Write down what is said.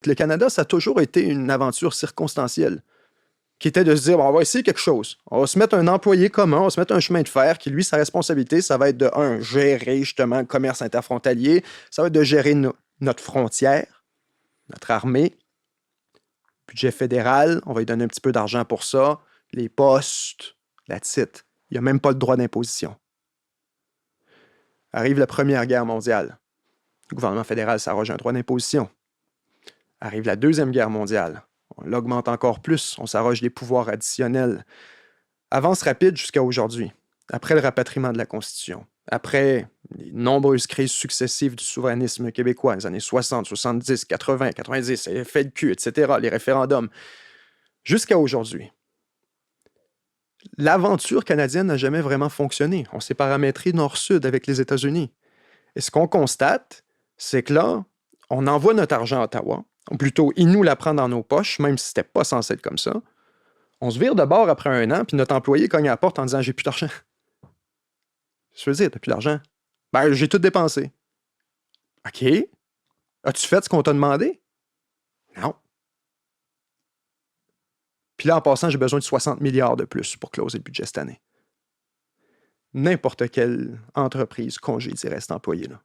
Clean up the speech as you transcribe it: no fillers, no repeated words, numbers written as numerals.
Le Canada, ça a toujours été une aventure circonstancielle, qui était de se dire, bon, on va essayer quelque chose. On va se mettre un employé commun, on va se mettre un chemin de fer qui, lui, sa responsabilité, ça va être de, gérer justement le commerce interfrontalier, ça va être de gérer notre frontière, notre armée, budget fédéral, on va lui donner un petit peu d'argent pour ça, les postes, la titre. Il n'y a même pas le droit d'imposition. Arrive la Première Guerre mondiale. Le gouvernement fédéral s'arroge un droit d'imposition. Arrive la Deuxième Guerre mondiale. On l'augmente encore plus, on s'arroge des pouvoirs additionnels. Avance rapide jusqu'à aujourd'hui, après le rapatriement de la Constitution, après les nombreuses crises successives du souverainisme québécois, les années 60, 70, 80, 90, les FLQ, etc., les référendums, jusqu'à aujourd'hui. L'aventure canadienne n'a jamais vraiment fonctionné. On s'est paramétré nord-sud avec les États-Unis. Et ce qu'on constate, c'est que là, on envoie notre argent à Ottawa, ou plutôt, il nous la prend dans nos poches, même si c'était pas censé être comme ça. On se vire de bord après 1 an, puis notre employé cogne à la porte en disant « J'ai plus d'argent. » Je veux dire, t'as plus d'argent. Ben, j'ai tout dépensé. OK. As-tu fait ce qu'on t'a demandé? Non. Puis là, en passant, j'ai besoin de 60 milliards de plus pour closer le budget cette année. N'importe quelle entreprise congédierait cet employé-là.